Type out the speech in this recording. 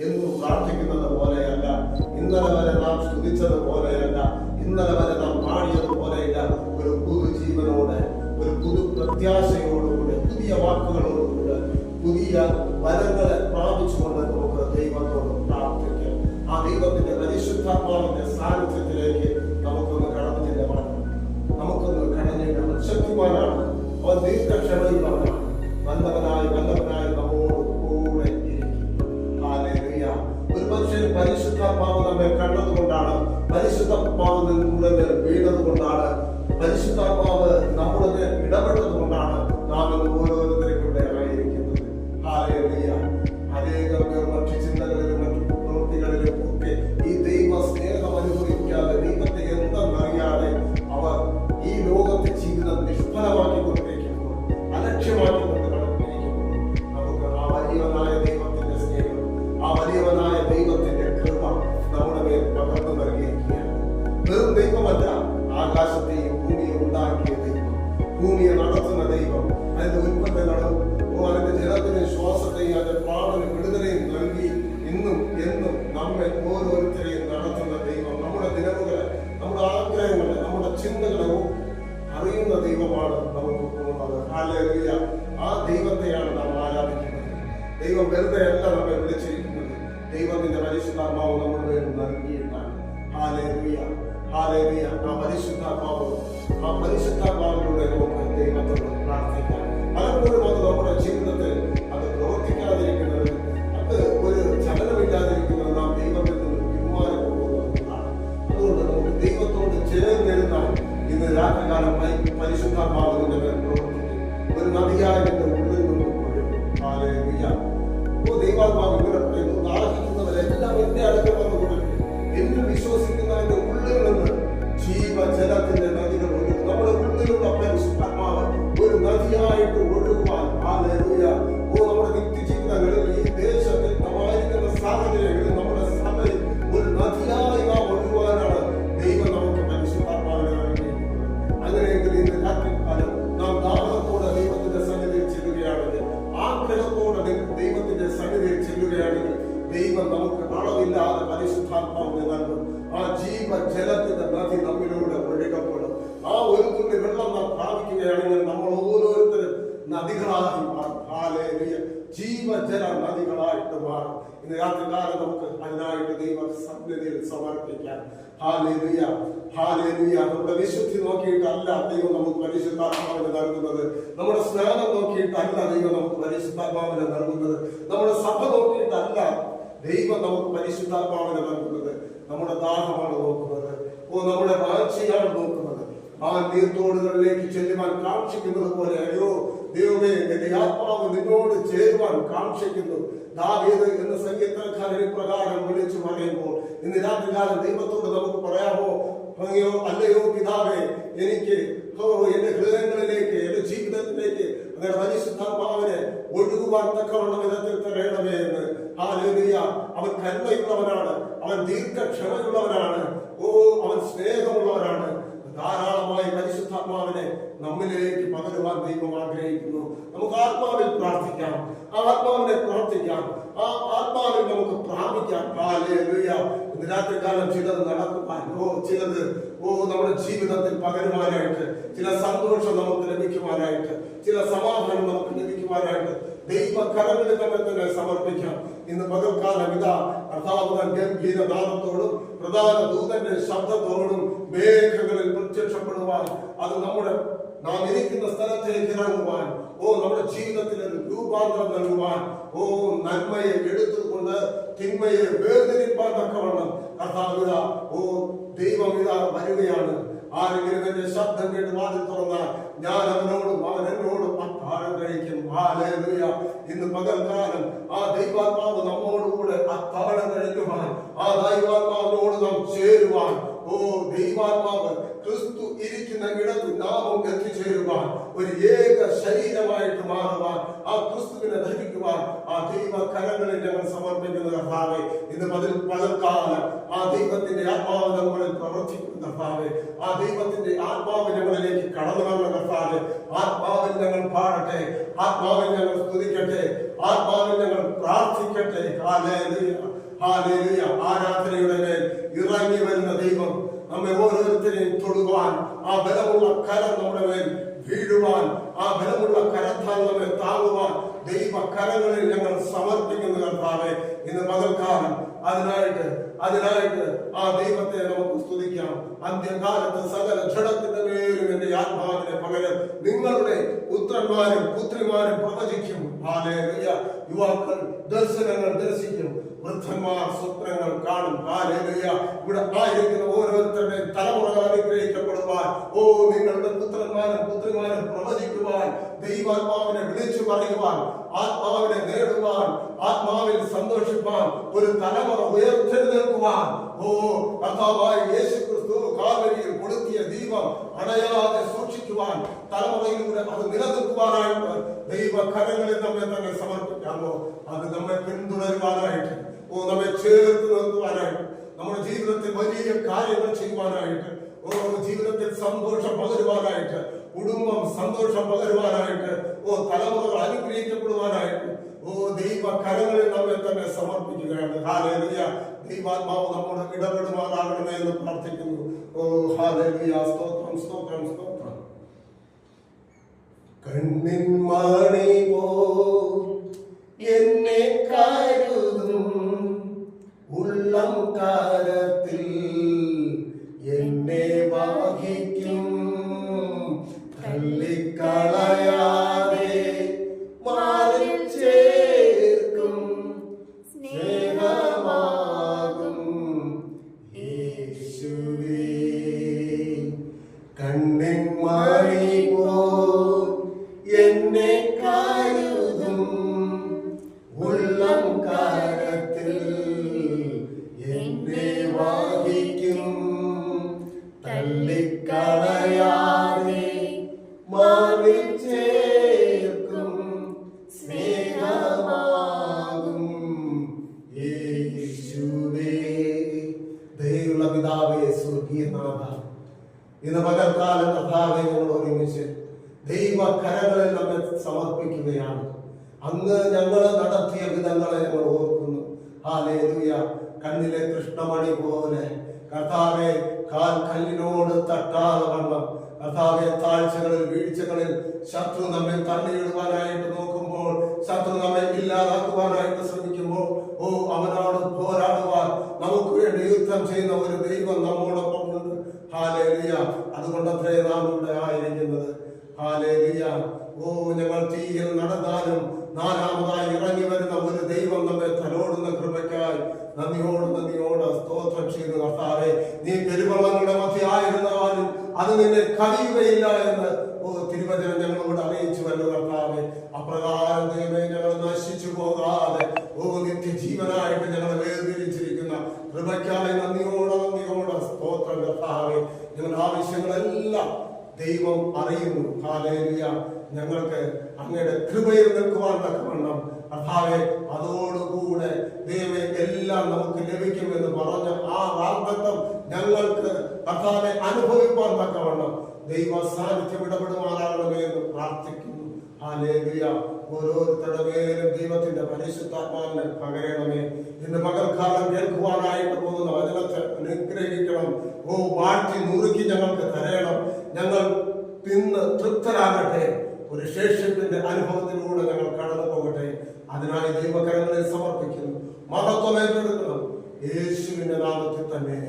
എന്നും പ്രാർത്ഥിക്കുന്നത് പോലെയല്ല, ഇന്നലെ വരെ നാം സ്തുതിച്ചത് പോലെയല്ല, ഇന്നലെ വരെ നാം പാടിയത് പോലെയല്ല. ഒരു പുതുജീവനോടെ, ഒരു പുതു പ്രത്യാശയോടുകൂടെ, പുതിയ വാക്കുകളോടുകൂടെ, പുതിയ വരങ്ങളെ പ്രാപിച്ചുകൊണ്ട് നമുക്ക് ദൈവത്തോട് പ്രാർത്ഥിക്കാം. ആ ദൈവത്തിന്റെ പരിശുദ്ധാത്മാവിന്റെ സാന്നിധ്യത്തിലേക്ക് നമുക്കൊന്ന് കടന്നു ചെല്ലണം. ശക്തിമാനാണ് അവൻ, ദീർഘക്ഷമയുള്ളവനാണ്, നല്ലവനായി നമ്മോട് കൂടെ ഇരിക്കും. ഹല്ലേലൂയ. ഒരു മനുഷ്യൻ പരിശുദ്ധാത്മാവ് നമ്മെ കണ്ടതുകൊണ്ടാണ്, പരിശുദ്ധാത്മാവ് നമ്മുടെ മേൽ വീണതുകൊണ്ടാണ്, പരിശുദ്ധാത്മാവ് നമ്മുടെ മേൽ ഇടപെട്ടതുകൊണ്ടാണ് നാം ഓരോരുത്തരും ഇവിടെ ഇറങ്ങിയിരിക്കുന്നത്. ഹല്ലേലൂയ. അനേകം പേർ മറ്റു ചിന്തകളിലും മറ്റു പ്രവൃത്തികളിലും ഒക്കെ ഈ ദൈവ സ്നേഹം അനുഭവിക്കാതെ, ദൈവത്തെ എന്തെന്നറിയാതെ അവർ ഈ ലോകത്തെ ജീവിതം നിഷ്ഫലമാക്കിക്കൊണ്ടിരിക്കുമ്പോൾ, അലക്ഷ്യമാക്കിക്കൊണ്ട് കടന്നിരിക്കുമ്പോൾ, നമുക്ക് ആ വലിയവനായ ദൈവത്തിന്റെ സ്നേഹം, ആ വലിയവനായ ദൈവത്തിന്റെ കൃപ നമ്മുടെ മേൽ പകർന്നു നൽകിയിരിക്കുകയാണ്. വെറും ദൈവമല്ല, ആകാശത്തെയും ഭൂമിയെ ഉണ്ടാക്കിയ ദൈവം, ഭൂമിയെ നടത്തുന്ന ദൈവം, അതിന്റെ ഉൽപ്പന്നങ്ങളും അതിന്റെ ജലത്തിന് ശ്വാസത്തെയും അതിന്റെ പ്രാണന് വിടുതലയും നൽകി ഇന്നും എന്നും നമ്മെ ഓരോരുത്തരെയും നടത്തുന്ന ദൈവം, നമ്മുടെ നിലവുകളെ, നമ്മുടെ ആഗ്രഹങ്ങളെ, നമ്മുടെ ചിന്തകളെ അറിയുന്ന ദൈവമാണ് നമുക്ക് പോകുന്നത്. ഹല്ലേലൂയ. ആ ദൈവത്തെയാണ് നാം ആരാധിക്കുന്നത്. ദൈവം വെറുതെ അല്ല നമ്മെ വിളിച്ചിരിക്കുന്നത്, ദൈവത്തിന്റെ പരിശുദ്ധാത്മാവ് നമ്മുടെ മേൽ നൽകിയിട്ടാണ്. ഹല്ലേലൂയ. ഹല്ലേലൂയ. ആ പരിശുദ്ധാത്മാവിലൂടെ നമുക്ക് ദൈവത്തോട് പ്രാർത്ഥിക്കാം. പലപ്പോഴും അത് നമ്മുടെ ജീവിതത്തിൽ അത് പ്രവർത്തിക്കാതിരിക്കുന്നത്, അത് ഒരു ചലനമില്ലാതിരിക്കുന്നത് നാം ദൈവത്തിൽ നിന്ന് പിന്മാറി പോകുന്നതാണ്. അതുകൊണ്ട് നമുക്ക് ദൈവത്തോട് ചേർന്നിരുന്നാൽ ഇന്ന് രാത്രികാലം പരിശുദ്ധാത്മാവിന്റെ മേൽ പ്രവർത്തിക്കും. ഒരു നദിയായതിന്റെ ഉള്ളിൽ നിന്ന് ഒഴുകും. ഹല്ലേലൂയ. ദൈവാത്മാവ് ഇങ്ങനെ പറയുന്നു, ദാഹിക്കുന്നവരെല്ലാം എന്റെ അടുക്കൽ വന്നു കൊടുക്കും, എന്നിൽ വിശ്വസിക്കുന്നവന്റെ ഉള്ളിൽ നിന്ന് ജീവജലത്തിന്റെ നദികൾ ഒഴുകും. നമ്മുടെ ഉള്ളിലുള്ള പരിശുദ്ധാത്മാവ് ഒരു നദിയായിട്ട് ഒഴുകുവാൻ, ഹല്ലേലൂയ, നമ്മുടെ നിത്യജീവിതങ്ങളിൽ, ഈ ദേശത്തിൽ നമ്മായിരിക്കുന്ന സാഹചര്യങ്ങളിൽ, നമ്മുടെ സഭയിൽ ഒരു നദിയായി നാം ഒഴുകുവാനാണ് ദൈവം നമുക്ക് പരിശുദ്ധാത്മാവിനെ നൽകിയിരിക്കുന്നത്. അങ്ങനെയെങ്കിൽ ഇന്ന് രാത്രികാലം നാം ദാഹത്തോടെ ദൈവത്തിന്റെ സന്നിധിയിൽ ചെല്ലുകയാണെങ്കിൽ, ആഗ്രഹത്തോടെ ദൈവത്തിന്റെ സന്നിധിയിൽ ചെല്ലുകയാണെങ്കിൽ, ദൈവം നമുക്ക് അളവില്ലാതെ പരിശുദ്ധാത്മാവിനെ നൽകും. ആ ജീവജലത്തിന്റെ നദി നമ്മിലൂടെ ഒഴുകപ്പെടും. ആ ഒരു തുള്ളി വെള്ളം നാം പ്രാപിക്കുകയാണെങ്കിൽ നമ്മൾ ഓരോരുത്തരും നദികളായി മാറും. ഹല്ലേലൂയ. ജീവജല നദികളായിട്ട് മാറും. ഇന്ന് രാത്രികാലം നമുക്ക് അതിനായിട്ട് ദൈവ സന്നിധിയിൽ സമർപ്പിക്കാം. ഹല്ലേലൂയ. ഹല്ലേലൂയ. നമ്മുടെ വിശുദ്ധി നോക്കിയിട്ടല്ല ദൈവം നമുക്ക് പരിശുദ്ധാത്മാവിനെ നൽകുന്നത്, നമ്മുടെ സ്നാനം നോക്കിയിട്ടല്ല ദൈവം നമുക്ക് പരിശുദ്ധാത്മാവിനെ നൽകുന്നത്, നമ്മുടെ സഭ നോക്കിയിട്ടല്ല ദൈവം നമുക്ക് പരിശുദ്ധാത്മാവിനെ നൽകുന്നത്. നമ്മുടെ ദാഹമാണ് നോക്കുന്നത്, നമ്മുടെ വാഴ്ചയാണ് നോക്കുന്നത്. ആ നീർത്തോടുകളിലേക്ക് ചെല്ലുവാൻ കാക്ഷിക്കുന്നത് പോലെ, അയ്യോ ദൈവമേ, എന്റെ ആത്മാവ് നിന്നോട് ചേരുവാൻ കാക്ഷിക്കുന്നു. ദാവീദ് എന്ന സംഗീതക്കാരൻ പ്രകാരം വിളിച്ചു പറയുമ്പോൾ ഇന്ന് രാത്രികാലം ദൈവത്തോട് നമുക്ക് പറയാമോ, അല്ലയോ പിതാവേ, എനിക്ക് എന്റെ ഹൃദയങ്ങളിലേക്ക്, എന്റെ ജീവിതത്തിലേക്ക് അങ്ങനെ പരിശുദ്ധാത്മാവിനെ ഒഴുകുവാൻ തക്കവണ്ണം വിധത്തിൽ തരയണമേ എന്ന്. ഹല്ലേലൂയ. അവൻ കരുണയുള്ളവനാണ്, അവൻ ദീർഘക്ഷമയുള്ളവനാണ്, അവൻ സ്നേഹമുള്ളവനാണ്. ധാരാളമായി പരിശുദ്ധാത്മാവിനെ നമ്മിലേക്ക് പകരുവാൻ ദൈവം ആഗ്രഹിക്കുന്നു. നമുക്ക് ആത്മാവിൽ പ്രാർത്ഥിക്കാം, ആ ആത്മാവിനെ പ്രാർത്ഥിക്കാം, ആ ആത്മാവിൽ നമുക്ക് പ്രാപിക്കാം. ഹല്ലേലൂയ. ഇന്ന് രാത്രികാലം ചിലത് നടക്കുവാൻ, ചിലത് നമ്മുടെ ജീവിതത്തിൽ പകരുവാനായിട്ട്, ചില സന്തോഷം നമുക്ക് ലഭിക്കുവാനായിട്ട്, ചില സമാധാനം നമുക്ക് ലഭിക്കുവാനായിട്ട് ദൈവകരങ്ങളിൽ നമ്മെ തന്നെ സമർപ്പിക്കാം. ഇന്ന് പകൽക്കാലം ഇതാ കർത്താവ് ഗംഭീരനാദത്തോടും പ്രധാന ദൂതന്റെ ശബ്ദത്തോടും മേഘങ്ങളിൽ പ്രത്യക്ഷപ്പെടുവാൻ, അത് നാം ഇരിക്കുന്ന സ്ഥലത്തേക്ക് ഇറങ്ങുവാൻ, നമ്മുടെ ജീവിതത്തിൽ ഒരു രൂപാന്തരം നൽകുവാൻ, നന്മയെ എടുത്തുകൊണ്ട് തിന്മയെ വേർതിരിപ്പാൻ തക്കവണ്ണം കർത്താവിത ദൈവം ഇതാ വരികയാണ്. ആരെങ്കിലും എന്റെ ശബ്ദം കേട്ട് വാതിൽ തുറന്നാൽ ഞാൻ അവനോടും അവൻ എന്നോടും അത്താഴം കഴിക്കും. ഹല്ലേലൂയ. ഇന്ന് പകൽക്കാലം ആ ദൈവാത്മാവ് നമ്മോടുകൂടെ അത്താഴം കഴിക്കുവാൻ, ആ ദൈവാത്മാവിനോട് നാം ചേരുവാൻ, ദൈവാത്മാവ് ക്രിസ്തു ഇരിക്കുന്ന ഇടത്ത് നാമും എത്തിച്ചേരുവാൻ ഒരു ഏക ശരീരമായിട്ട് മാറുവാൻ, ആ ക്രിസ്തുവിനെ ധരിക്കുവാൻ ആ ദൈവ കരങ്ങളിൽ ഞങ്ങൾ സമർപ്പിക്കുന്ന കർത്താവേ, ഇന്ന് പകൽക്കാലം ആ ദൈവത്തിന്റെ ആത്മാവ് നമ്മളിൽ പ്രവർത്തിക്കുന്ന കർത്താവേ, ആ ദൈവത്തിന്റെ ആത്മാവ് ഞങ്ങളിലേക്ക് കടന്നു വന്ന കർത്താവേ, ആത്മാവിൽ ഞങ്ങൾ പാടട്ടെ, ആത്മാവിൽ ഞങ്ങൾ സ്തുതിക്കട്ടെ, ആത്മാവിൽ ഞങ്ങൾ പ്രാർത്ഥിക്കട്ടെ. Hallelujah, hallelujah. ആരാധനയുടെ മേൽ ഇറങ്ങി വരുന്ന ദൈവം നമ്മെ ഓരോരുത്തരെയും തൊടുവാൻ, ആ ബലമുള്ള കരം നമ്മുടെ മേൽ വീഴുവാൻ, ആ ബലമുള്ള കരത്താൽ നമ്മെ താങ്ങുവാൻ ദൈവ കരങ്ങളിൽ ഞങ്ങൾ സമർപ്പിക്കുന്ന കർത്താവേ, ഇന്ന് പകൽക്കാലം അതിനായിട്ട് ആ ദൈവത്തെ നമുക്ക് സ്തുതിക്കാം. അന്ത്യകാലത്ത് സകല ജഡത്തിന്റെ മേലും എന്റെ ആത്മാവിനെ പകരം നിങ്ങളുടെ പുത്രന്മാരും പുത്രിമാരും പ്രവചിക്കും. ഹല്ലേലൂയ. യുവാക്കൾ ദർശനങ്ങൾ ദർശിക്കും, വൃദ്ധന്മാർ സ്വപ്നങ്ങൾ കാണും. ഹല്ലേലൂയ. ഇവിടെ ആയിരിക്കുന്ന ഓരോരുത്തരുടെയും തലമുറകൾ അനുഗ്രഹിക്കപ്പെടുവാൻ, നിങ്ങളുടെ പുത്രന്മാരും പുത്രിമാരും പ്രവചിക്കുവാൻ, ദൈവാത്മാവിനെ വിളിച്ചു പറയുവാൻ, ആത്മാവിനെ നേടുവാൻ, ആത്മാവിൽ സന്തോഷിപ്പാൻ, ഒരു തലമുറ ഉയർത്തെഴുന്നേൽക്കുവാൻ, കർത്താവായ യേശുക്രിസ്തു കാൽവരിയിൽ കൊളുത്തിയ ദീപം അണയാതെ സൂക്ഷിക്കുവാൻ, തലമുറയിലൂടെ അത് നിലനിൽക്കുവാനായിട്ട് ദൈവ കരങ്ങളിൽ നമ്മെ തന്നെ സമർപ്പിക്കാമോ? അത് നമ്മെ പിന്തുടരുവാനായിട്ട്, നമ്മെ ചേർത്ത് നിർത്തുവാനായിട്ട്, നമ്മുടെ ജീവിതത്തിൽ വലിയ കാര്യങ്ങൾ ചെയ്യുവാനായിട്ട്, ജീവിതത്തിൽ സന്തോഷം പകരുവാനായിട്ട്, കുടുംബം സന്തോഷം പകരുവാനായിട്ട്, തലമുറകൾ അനുഗ്രഹിക്കപ്പെടുവാനായിട്ട് ദൈവ കരങ്ങളിൽ നമ്മെ തന്നെ സമർപ്പിക്കുകയാണ്. ഹല്ലേലൂയ. ദൈവാത്മാവ് നമ്മോട് ഇടപെടുവാനാകണമേ എന്ന് പ്രാർത്ഥിക്കുന്നു. ഹല്ലേലൂയ. സ്തോത്രം, സ്തോത്രം, സ്തോത്രം. കണ്ണിൻ മണി പോൽ എന്നെ കരുതും, ഉള്ളം കരത്തിൽ എന്നെ വഹിക്കും, തള്ളിക്കളയാതെ മാറിൽ ചേർക്കും, സ്നേഹമാകും യേശുവേ. കണ്ണിൻ മണി പോൽ എന്നെ കരുതും, ഉള്ളം കരത്തിൽ എന്നെ വഹിക്കും, തള്ളിക്കളയാതെ മാറിൽ ചേർക്കും, സ്നേഹമാകും യേശുവേ. ദൈവമുള്ള പിതാവേ, സ്വർഗീയനാഥ, ഇന്ന് പകൽക്കാലം കർത്താവേ ഞങ്ങൾ ഒരുമിച്ച് ദൈവ കരങ്ങളിൽ നമ്മെ സമർപ്പിക്കുകയാണ്. അന്ന് ഞങ്ങൾ നടത്തിയ വിധങ്ങളെ ഞങ്ങൾ ഓർക്കുന്നു. ഹല്ലേലൂയ. കണ്ണിലെ കൃഷ്ണമണി പോലെ കർത്താവെ, കാൽ കല്ലിനോട് തട്ടാതെ വണ്ണം കർത്താവെ, താഴ്ചകളിൽ വീഴ്ചകളിൽ ശത്രു നമ്മെ തള്ളിയിടുവാനായിട്ട് നോക്കുമ്പോൾ, ശത്രു നമ്മെ ഇല്ലാതാക്കുവാനായിട്ട് ശ്രമിക്കുമ്പോൾ, അവനോട് പോരാടുവാൻ നമുക്ക് വേണ്ടി യുദ്ധം ചെയ്യുന്ന ഒരു ദൈവം നമ്മോടൊപ്പം ഉണ്ട്. ഹല്ലേലൂയ. അതുകൊണ്ടത്രേ നാം ഇവിടെ ആയിരിക്കുന്നത്. ഹല്ലേലൂയ. ഞങ്ങൾ തീയിൽ നടന്നാലും നാലാമതായി ഇറങ്ങി വരുന്ന ഒരു ദൈവം നമ്മെ തലോടുന്ന കൃപയ്ക്കായി നന്ദിയോട് സ്തോത്രം ചെയ്യുന്നു. കർത്താവേ, നീ പെരുവള്ളങ്ങളുടെ മധ്യയായിരുന്നാലും അത് നിന്നെ കവിയുകയില്ല എന്ന് തിരുവചനം ഞങ്ങളോട് അറിയിച്ചുവല്ലോ കർത്താവേ. അപ്രകാരം ദൈവമേ, ഞങ്ങൾ നശിച്ചു പോകാതെ നിത്യജീവനായിട്ട് ഞങ്ങളെ വേർതിരിച്ചിരിക്കുന്ന കൃപയ്ക്കായി നന്ദിയോട് സ്തോത്രം കർത്താവേ. ഞങ്ങളുടെ ആവശ്യങ്ങളെല്ലാം ദൈവം അറിയുന്നു. ഹല്ലേലൂയ. ഞങ്ങൾക്ക് അങ്ങയുടെ കൃപയിൽ നിൽക്കുവാൻ തക്കവണ്ണം കർത്താവേ, അതോടുകൂടെ ദൈവമേ എല്ലാം നമുക്ക് ലഭിക്കുമെന്ന് പറഞ്ഞ ആ വാഗ്ദത്തം ഞങ്ങൾക്ക് കർത്താവെ അനുഭവിപ്പാൻ തക്കവണ്ണം ദൈവ സാന്നിധ്യം ഇടപെടുവാനാകണമേ എന്ന് പ്രാർത്ഥിക്കുന്നു. ഹല്ലേലൂയ. ഓരോരുത്തരുടെ മേലും ദൈവത്തിന്റെ പരിശുദ്ധാത്മാവിനെ പകരണമേ. ഇന്ന് പകൽക്കാലം കേൾക്കുവാനായിട്ട് പോകുന്ന വചനത്തെ അനുഗ്രഹിക്കണം. വാഴ്ത്തി നുറുക്കി ഞങ്ങൾക്ക് തരണം. ഞങ്ങൾ തിന്ന് തൃപ്തരാകട്ടെ. ഒരു ശേഷിപ്പിന്റെ അനുഭവത്തിലൂടെ ഞങ്ങൾ കടന്നു പോകട്ടെ. അതിനായി ദൈവകരങ്ങളിൽ സമർപ്പിക്കുന്നു. മഹത്വം ഏറ്റെടുക്കണം യേശുവിന്റെ നാമത്തിൽ തന്നെ.